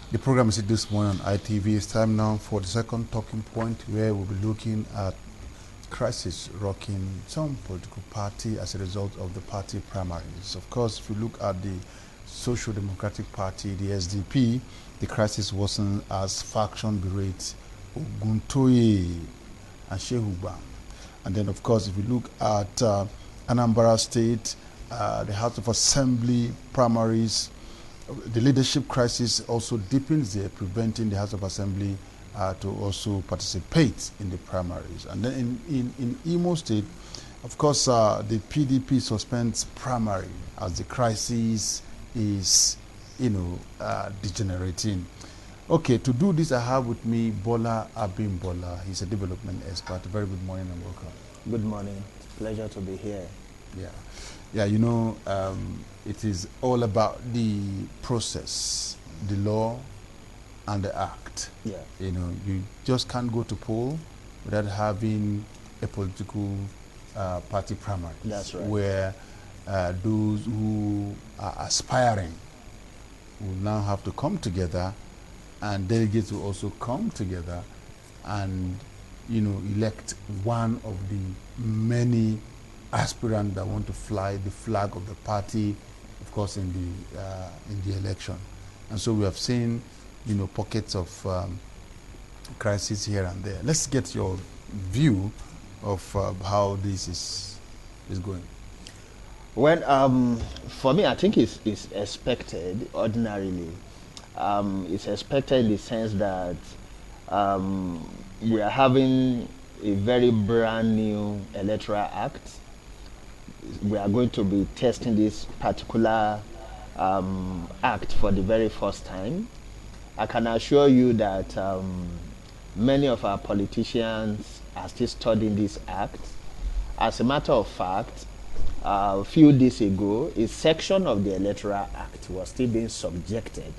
The program is this morning on ITV. It's time now for the second talking point, where we'll be looking at crisis rocking some political party as a result of the party primaries. Of course, if you look at the Social Democratic Party, the SDP, the crisis wasn't as faction berate Oguntoye and Shehu Bam. And then, of course, if you look at Anambra State, the House of Assembly primaries, the leadership crisis also deepens there, preventing the House of Assembly to also participate in the primaries. And then in Imo State, of course, the PDP suspends primary as the crisis is, degenerating. Okay, to do this, I have with me Bola Abimbola. He's a development expert. Very good morning and welcome. Good morning. Pleasure to be here. Yeah, it is all about the process, the law, and the act. Yeah. You just can't go to poll without having a political party primary. That's right. Where those who are aspiring will now have to come together, and delegates will also come together and, elect one of the many aspirants that want to fly the flag of the party, of course, in the election. And so we have seen, pockets of crisis here and there. Let's get your view of how this is going. Well, for me, I think it's expected ordinarily. It's expected in the sense that we are having a very brand new electoral act. We are going to be testing this particular act for the very first time. I can assure you that many of our politicians are still studying this act. As a matter of fact, a few days ago, a section of the Electoral Act was still being subjected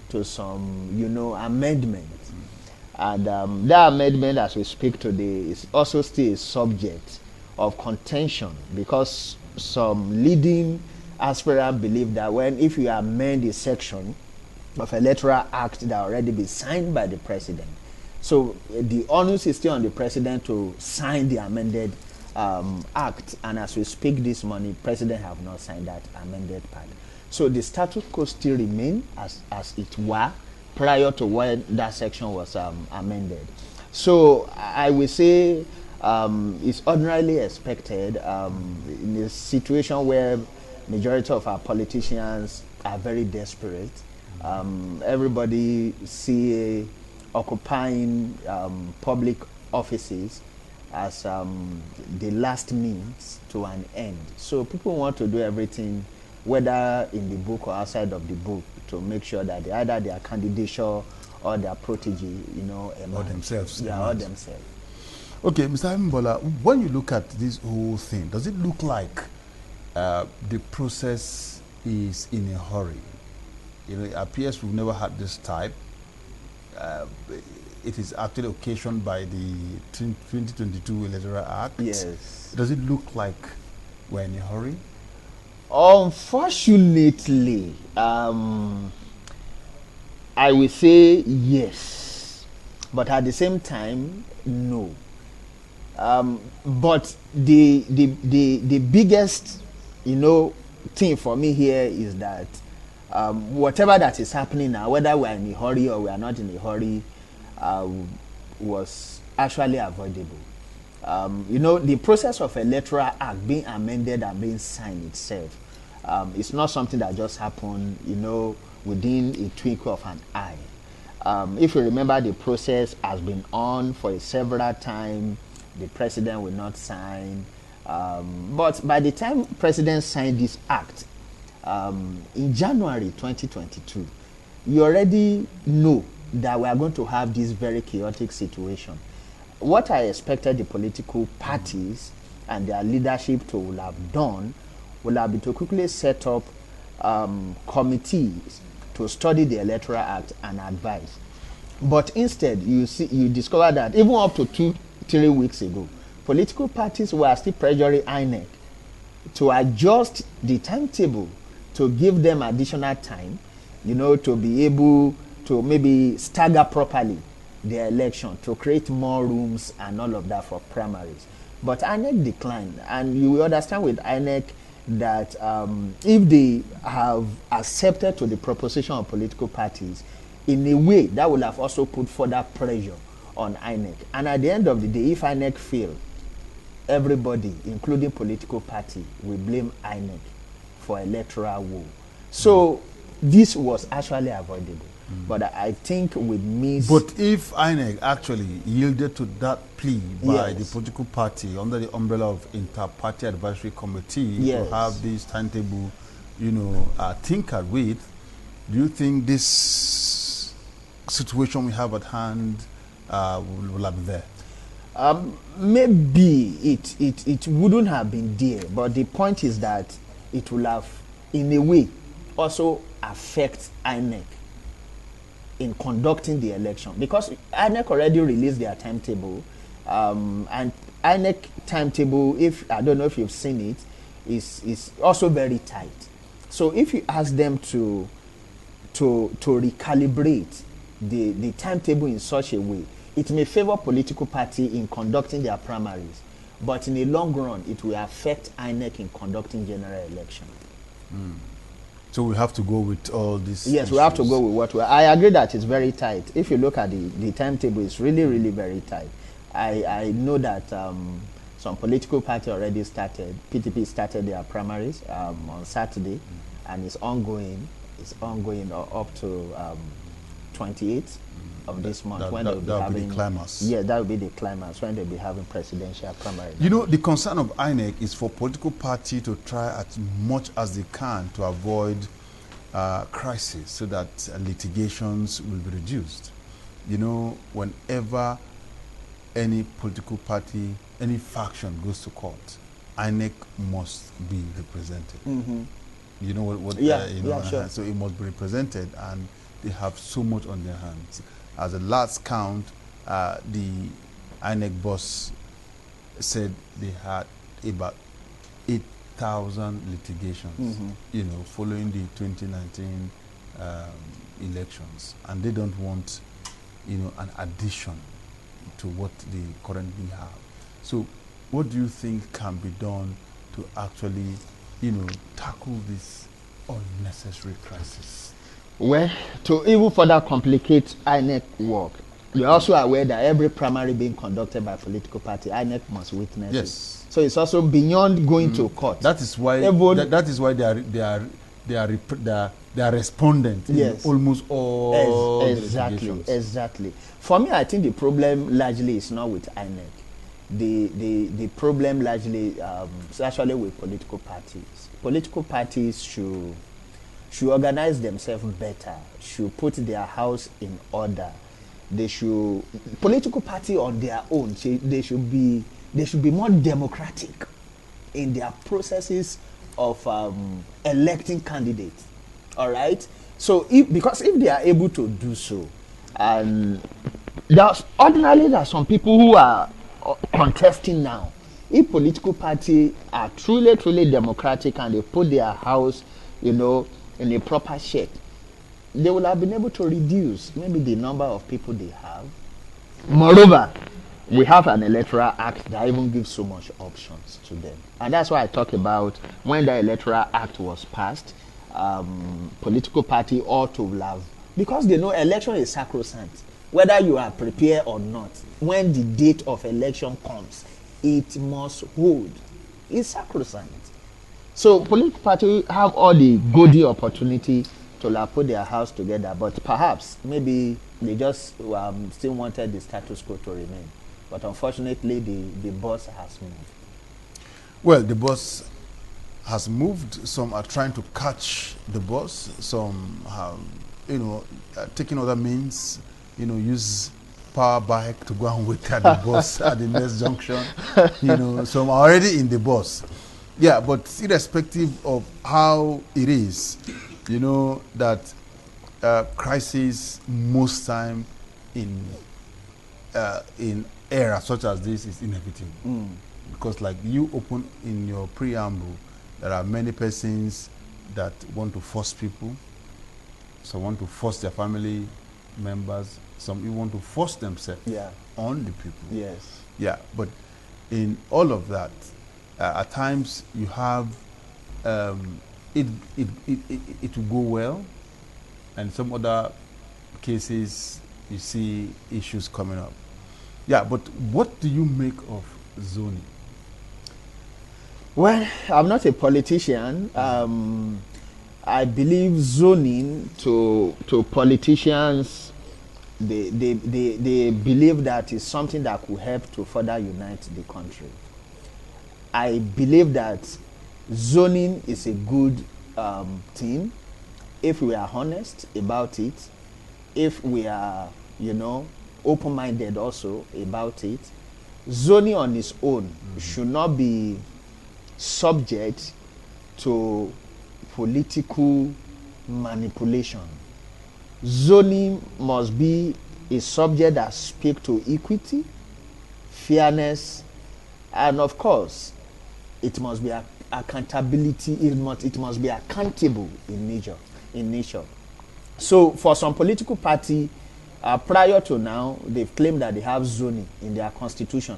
to some, amendments. And that amendment, as we speak today, is also still a subject of contention, because some leading aspirants believe that if you amend a section of Electoral Act that already been signed by the president, so the onus is still on the president to sign the amended act, and as we speak this morning, president have not signed that amended part. So the status quo still remain as it were prior to when that section was amended. So I will say it's ordinarily expected in a situation where majority of our politicians are very desperate. Everybody see occupying public offices as the last means to an end. So people want to do everything, whether in the book or outside of the book, to make sure that either their candidature or their protege, or themselves. Yeah, or themselves. Okay, Mr. Abimbola, when you look at this whole thing, does it look like the process is in a hurry? It appears we've never had this type. It is actually occasioned by the 2022 Electoral Act. Yes. Does it look like we're in a hurry? Unfortunately, I will say yes, but at the same time, no. But the biggest, thing for me here is that whatever that is happening now, whether we are in a hurry or we are not in a hurry, was actually avoidable. The process of Electoral Act being amended and being signed itself, it's not something that just happened, within a twinkle of an eye. If you remember, the process has been on for several times. The president will not sign. But by the time president signed this act, in January 2022, you already know that we are going to have this very chaotic situation. What I expected the political parties and their leadership to will have done will have been to quickly set up committees to study the Electoral Act and advise. But instead, you discover that even up to 2-3 weeks ago, political parties were still pressuring INEC to adjust the timetable to give them additional time, to be able to maybe stagger properly the election, to create more rooms and all of that for primaries. But INEC declined, and you will understand with INEC that if they have accepted to the proposition of political parties, in a way that will have also put further pressure on INEC. And at the end of the day, if INEC fail, everybody, including political party, will blame INEC for electoral woe. So this was actually avoidable. But I think with Ms. But if INEC actually yielded to that plea by Yes. the political party under the umbrella of Inter-Party Advisory Committee Yes. to have this timetable, tinkered with, do you think this situation we have at hand will have been there? Maybe it wouldn't have been there, but the point is that it will have, in a way, also affect INEC in conducting the election, because INEC already released their timetable, and INEC timetable, if I don't know if you've seen it, is also very tight. So if you ask them to recalibrate the timetable in such a way, it may favor political party in conducting their primaries, but in the long run, it will affect INEC in conducting general election. So we have to go with all this. Yes, we have to go with what I agree that it's very tight. If you look at the timetable, it's really, really very tight. I know that some political party already started. PTP started their primaries on Saturday, and it's ongoing. It's ongoing up to 28th of this month, when they'll be having the climax. Yeah, that will be the climax, when they'll be having presidential primaries. The concern of INEC is for political party to try as much as they can to avoid crisis, so that litigations will be reduced. Whenever any political party, any faction goes to court, INEC must be represented. You know what? Sure. So it must be represented, and they have so much on their hands. As a last count, the INEC boss said they had about 8,000 litigations, following the 2019 elections, and they don't want, an addition to what they currently have. So, what do you think can be done to actually, tackle this unnecessary crisis? Well, to even further complicate INEC work, you're also aware that every primary being conducted by political party, INEC must witness Yes. it. So it's also beyond going to court. That is why. That is why they are respondent. Yes. In almost all the exactly. litigations. Exactly. For me, I think the problem largely is not with INEC. The problem largely is actually with political parties. Political parties should organize themselves better, should put their house in order. They should, political party on their own, they should be more democratic in their processes of electing candidates. All right. So because if they are able to do so, and there's some people who are contesting now. If political party are truly democratic and they put their house, in a proper shape, they will have been able to reduce maybe the number of people they have. Moreover, we have an electoral act that even gives so much options to them, and that's why I talk about when the electoral act was passed, political party ought to have, because they know election is sacrosanct, whether you are prepared or not. When the date of election comes, it must hold. It's sacrosanct. So political party have all the goodie opportunity to put their house together, but perhaps maybe they just still wanted the status quo to remain. But unfortunately, the boss has moved. Well, the boss has moved. Some are trying to catch the boss. Some have, taking other means, use power bike to go and wait at the bus at the next junction. Some are already in the bus. Yeah, but irrespective of how it is, that crisis most time in era such as this is inevitable. Because like you open in your preamble, there are many persons that want to force people. So want to force their family members. Some even want to force themselves on the people. Yes. Yeah, but in all of that, at times you have it will go well, and some other cases you see issues coming up. Yeah, but what do you make of zoning? Well, I'm not a politician. I believe zoning to politicians, they believe that is something that could help to further unite the country. I believe that zoning is a good thing if we are honest about it, if we are, open-minded also about it. Zoning on its own should not be subject to political manipulation. Zoning must be a subject that speaks to equity, fairness, and of course, it must be accountability. It must be accountable in nature. So, for some political party, prior to now, they've claimed that they have zoning in their constitution,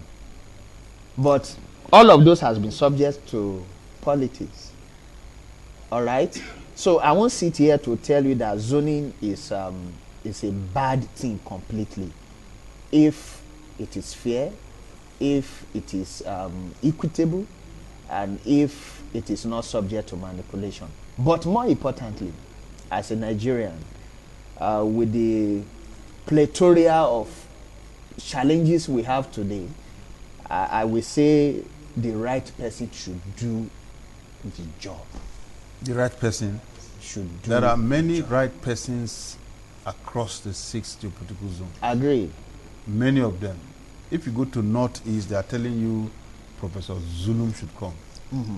but all of those has been subject to politics. All right. So I won't sit here to tell you that zoning is a bad thing completely. If it is fair, if it is equitable, and if it is not subject to manipulation. But more importantly, as a Nigerian, with the plethora of challenges we have today, I will say the right person should do the job. The right person should do. There are many right persons across the 6 geopolitical zones. Agree. Many of them. If you go to Northeast, they are telling you Professor Zulum should come. Mm-hmm.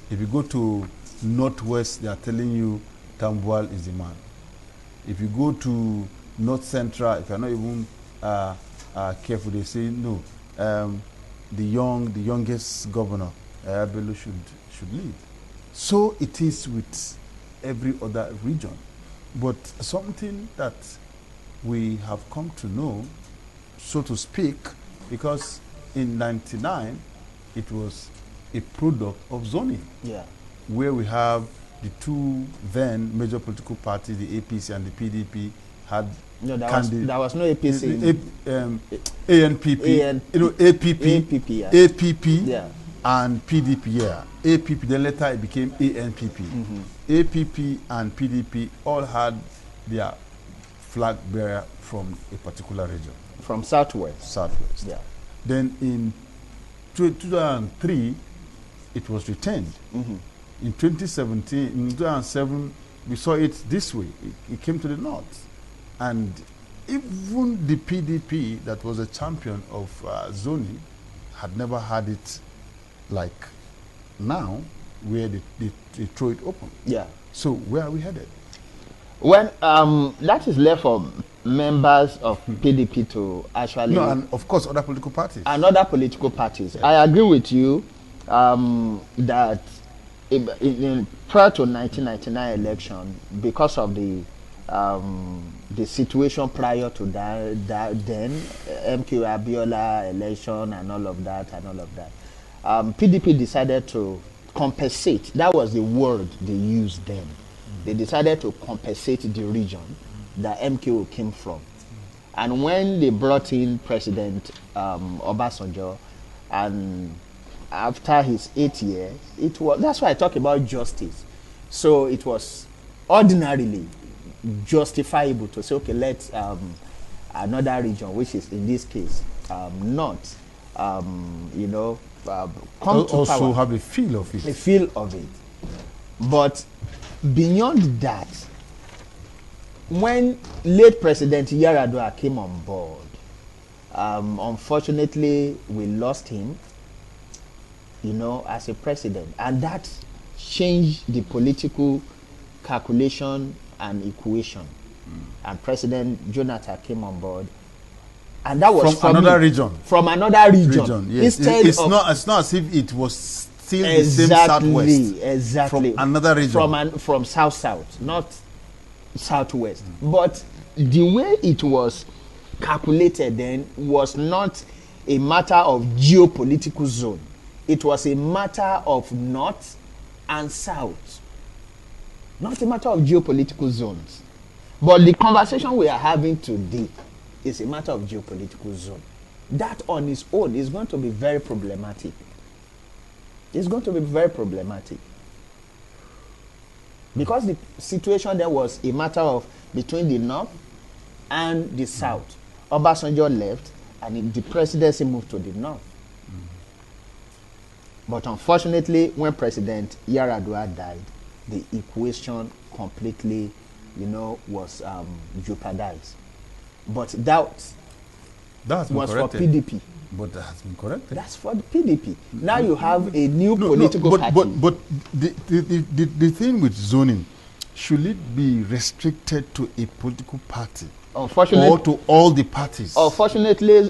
If you go to Northwest, they are telling you Tambuwal is the man. If you go to North Central, if you're not even careful, they say no. The youngest governor, Bello, should lead. So it is with every other region. But something that we have come to know, so to speak, because in '99 it was a product of zoning, where we have the two then major political parties, the APC and the PDP, had there was no APC. ANPP, APP, yeah, and PDP. Yeah, APP. Then later it became ANPP. Mm-hmm. APP and PDP all had their flag bearer from a particular region. From Southwest. Southwest. Yeah. Then in 2003, it was retained. Mm-hmm. In 2017, in 2007, we saw it this way. It came to the north. And even the PDP, that was a champion of zoning, had never had it like now, where they throw it open. Yeah. So where are we headed? Well, that is left for members of PDP to actually... No, and of course other political parties. And other political parties. Yeah. I agree with you that prior to 1999 election, because of the situation prior to that then, MK Abiola election and all of that, PDP decided to compensate. That was the word they used then. They decided to compensate the region that MKO came from. And when they brought in President Obasanjo, and after his 8 years, that's why I talk about justice. So it was ordinarily justifiable to say, okay, let another region, which is in this case North, come to also power. Have a feel of it. A feel of it. But beyond that, when late President Yaradua came on board, unfortunately, we lost him, as a president. And that changed the political calculation and equation. And President Jonathan came on board. And that was from another region. From another region. Yes. It's not as if it was still the same Southwest. Exactly. From another region. From South, not Southwest. But the way it was calculated then was not a matter of geopolitical zone. It was a matter of north and south, not a matter of geopolitical zones. But the conversation we are having today is a matter of geopolitical zone. That on its own is going to be very problematic. It's going to be very problematic. Because the situation there was a matter of between the north and the south. Obasanjo left and the presidency moved to the north. But unfortunately, when President Yar'Adua died, the equation completely, was jeopardized. But that was for PDP. But that has been corrected. That's for the PDP. Now you have a new political party. But the thing with zoning, should it be restricted to a political party? Unfortunately, or to all the parties? Unfortunately,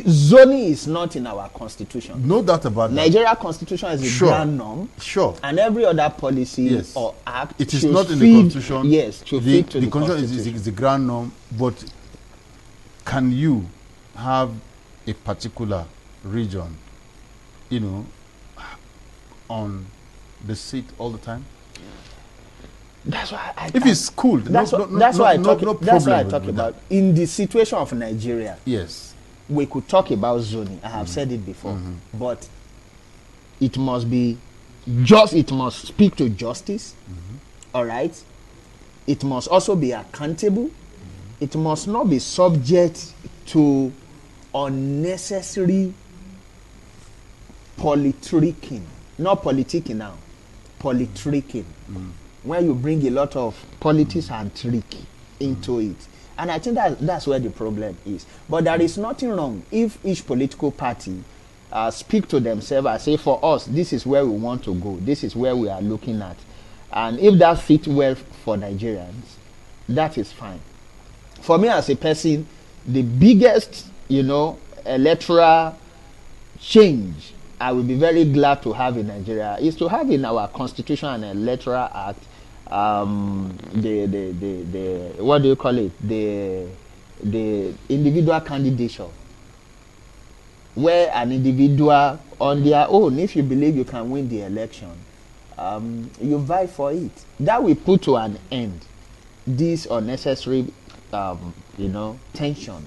zoning is not in our constitution. No doubt about that. Nigeria constitution is a grand norm. Sure. And every other policy or act it is not in the constitution. Yes, to feed to the constitution is the grand norm. But can you have a particular region, on the seat all the time? That's why if it's cool, that's why I talk about in the situation of Nigeria. Yes, we could talk about zoning. I have said it before, but it must be it must speak to justice. All right. It must also be accountable. It must not be subject to unnecessary politicking. Not politicking now, politicking. Where you bring a lot of politics and trick into it. And I think that's where the problem is. But there is nothing wrong if each political party speak to themselves and say, for us, this is where we want to go. This is where we are looking at. And if that fits well for Nigerians, that is fine. For me as a person, the biggest, electoral change I will be very glad to have in Nigeria is to have in our constitution and electoral act the what do you call it, the individual candidature, where an individual on their own, if you believe you can win the election, you vie for it. That will put to an end this unnecessary tension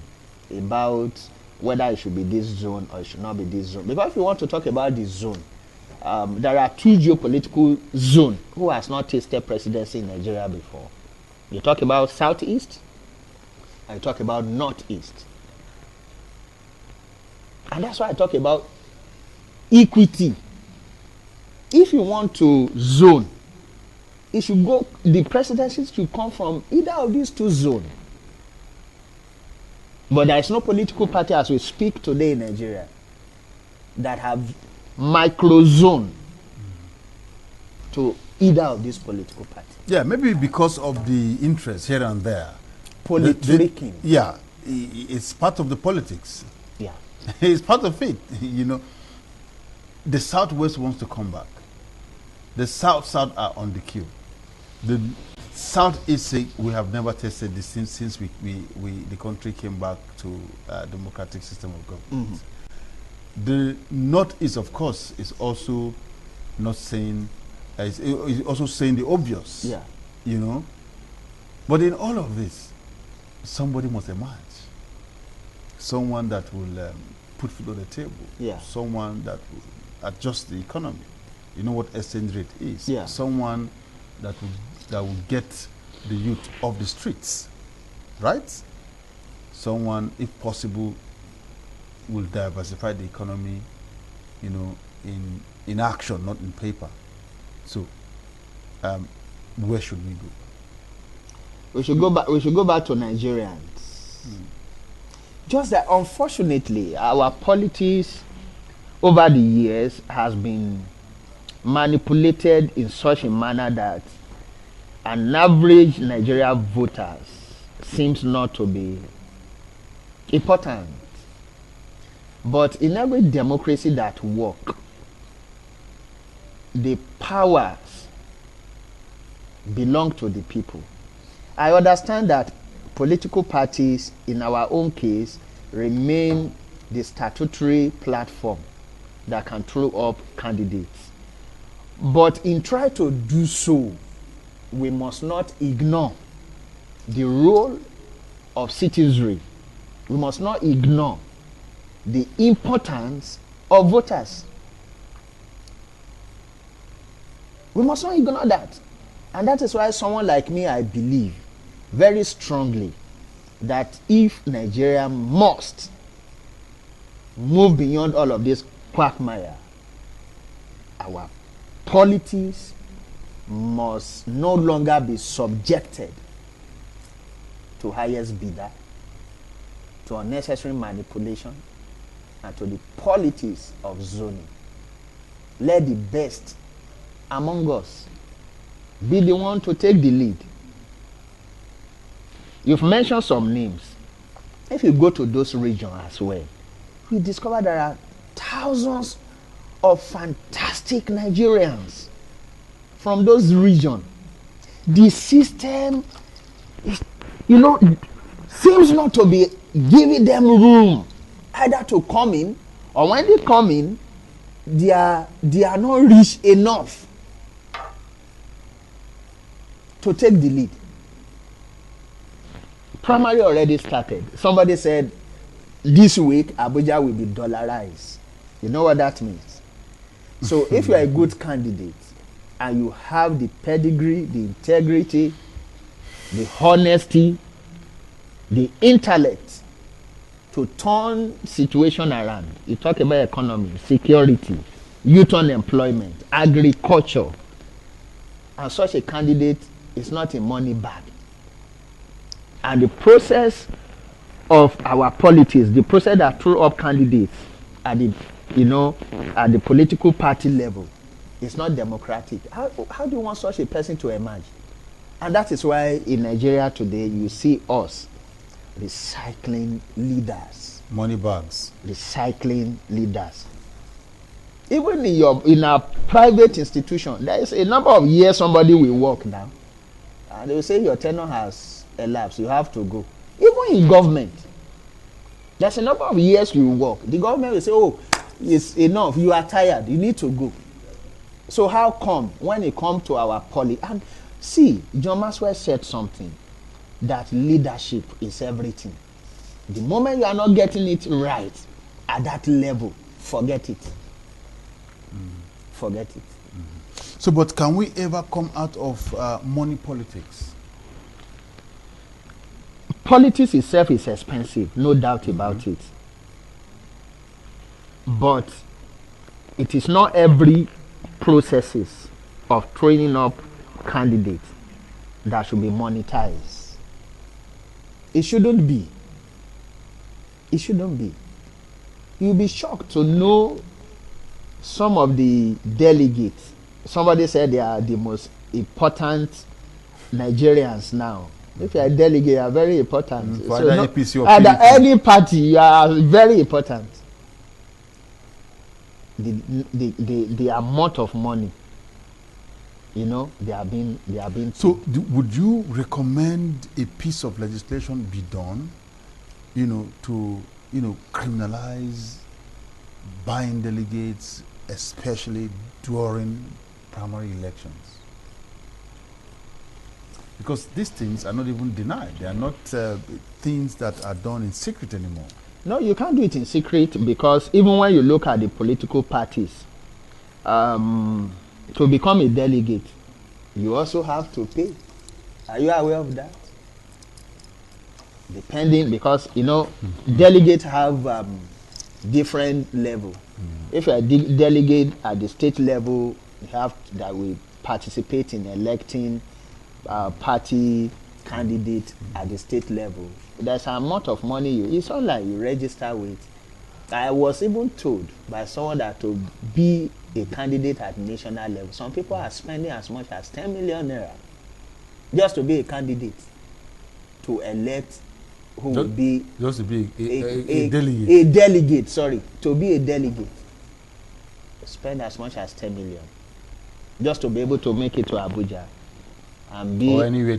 about whether it should be this zone or it should not be this zone. Because if you want to talk about this zone, there are two geopolitical zones who has not tasted presidency in Nigeria before. You talk about Southeast, and you talk about Northeast. And that's why I talk about equity. If you want to zone, it should go, the presidency should come from either of these two zones. But there is no political party as we speak today in Nigeria that have micro-zone to either of these political parties. Yeah, maybe because of the interest here and there. Politicking. Yeah, it's part of the politics. Yeah. It's part of it, The Southwest wants to come back. The South are on the queue. The Southeast say we have never tested this since the country came back to a democratic system of government. The Northeast, of course, is also not saying, is also saying the obvious. Yeah. But in all of this, somebody must emerge. Someone that will put food on the table. Yeah. Someone that will adjust the economy. You know what exchange rate is. Yeah. Someone that will get the youth off the streets, right? Someone, if possible, will diversify the economy, in action, not in paper. So, where should we go? We should go back. We should go back to Nigerians. Just that, unfortunately, our politics over the years has been manipulated in such a manner that an average Nigerian voter seems not to be important. But in every democracy that works, the powers belong to the people. I understand that political parties, in our own case, remain the statutory platform that can throw up candidates. But in trying to do so, we must not ignore the role of citizenry. We must not ignore the importance of voters. We must not ignore that. And that is why someone like me, I believe very strongly that if Nigeria must move beyond all of this quagmire, our politics must no longer be subjected to highest bidder, to unnecessary manipulation, and to the politics of zoning. Let the best among us be the one to take the lead. You've mentioned some names. If you go to those regions as well, we discover there are thousands of fantastic Nigerians from those regions. The system is, seems not to be giving them room either to come in, or when they come in, they are not rich enough to take the lead. Primary already started. Somebody said this week Abuja will be dollarized. You know what that means? So if you are a good candidate and you have the pedigree, the integrity, the honesty, the intellect to turn situation around, you talk about economy, security, youth unemployment, agriculture, and such a candidate is not a money bag. And the process of our politics, the process that threw up candidates at the at the political party level, is not democratic. How do you want such a person to emerge? And that is why in Nigeria today you see us recycling leaders. Money bags. Recycling leaders. Even in a private institution, there is a number of years somebody will work now, and they will say your tenure has elapsed, you have to go. Even in government, there's a number of years you work. The government will say, oh, it's enough, you are tired, you need to go. So how come when it comes to our politics? And see, John Maxwell said something, that leadership is everything. The moment you are not getting it right at that level, forget it. Forget it. So, but can we ever come out of money politics? Politics itself is expensive, no doubt about it. But it is not every processes of training up candidates that should be monetized. It shouldn't be. It shouldn't be. You'll be shocked to know some of the delegates. Somebody said they are the most important Nigerians now. If you are a delegate, you are very important. For either APC or either any party, you are very important. The amount of money, they are being. So, would you recommend a piece of legislation be done, to criminalize buying delegates, especially during primary elections? Because these things are not even denied. They are not things that are done in secret anymore. No, you can't do it in secret, because even when you look at the political parties, to become a delegate, you also have to pay. Are you aware of that? Depending, because delegates have different level. If you are delegate at the state level, you have that will participate in electing party candidate at the state level. There's an amount of money it's not like you register with. I was even told by someone that to be a candidate at national level, some people are spending as much as 10 million naira just to be a candidate, to elect who will be just to be a delegate. A delegate, sorry, to be a delegate. Spend as much as 10 million just to be able to make it to Abuja. and be or anyway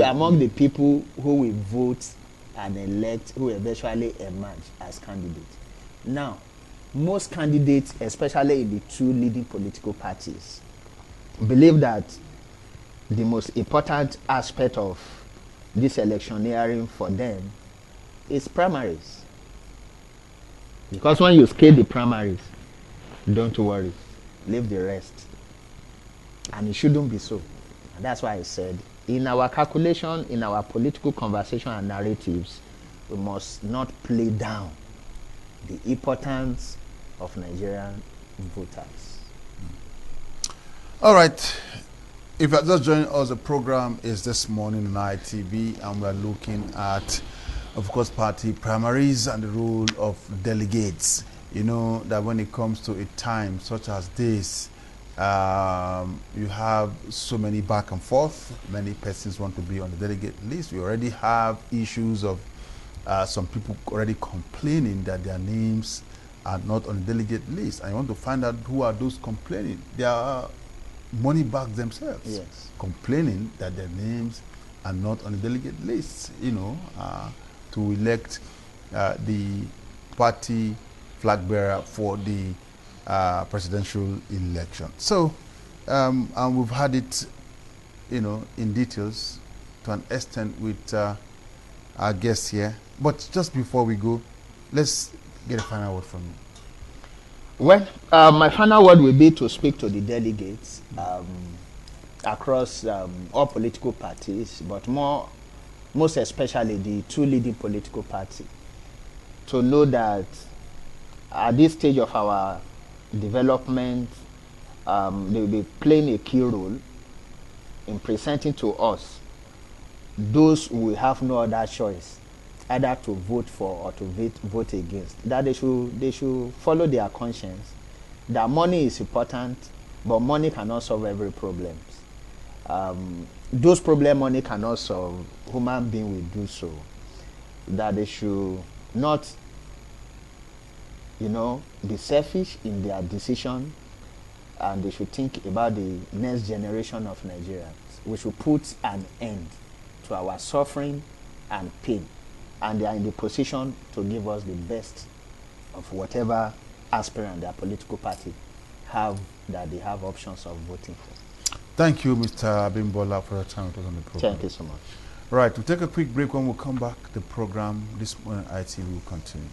among the people who will vote and elect, who eventually emerge as candidates. Now, most candidates, especially in the two leading political parties, believe that the most important aspect of this electioneering for them is primaries. Because when you scale the primaries, don't worry, leave the rest. And it shouldn't be so. And that's why I said, in our calculation, in our political conversation and narratives, we must not play down the importance of Nigerian voters. All right. If you're just joining us, the program is This Morning on ITV, and we're looking at, of course, party primaries and the role of delegates. You know that when it comes to a time such as this, you have so many back and forth. Many persons want to be on the delegate list. We already have issues of some people already complaining that their names are not on the delegate list. I want to find out who are those complaining. They are money back themselves, Yes. complaining that their names are not on the delegate list, you know, to elect the party flag bearer for the presidential election. So, and we've had it, you know, in details to an extent with our guests here. But just before we go, let's get a final word from you. Well, my final word will be to speak to the delegates across all political parties, but most especially the two leading political parties, to know that at this stage of our development, they will be playing a key role in presenting to us those who will have no other choice, either to vote for or to vote against. That they should follow their conscience. That money is important, but money cannot solve every problem. Those problems money cannot solve, human being will do so. That they should not, be selfish in their decision, and they should think about the next generation of Nigerians. We should put an end to our suffering and pain, and they are in the position to give us the best of whatever aspirant their political party have, that they have options of voting for. Thank you, Mr. Abimbola, for your time with us on the program. Thank you so much. Right, we'll take a quick break. When we come back, the program This Morning ITV will continue.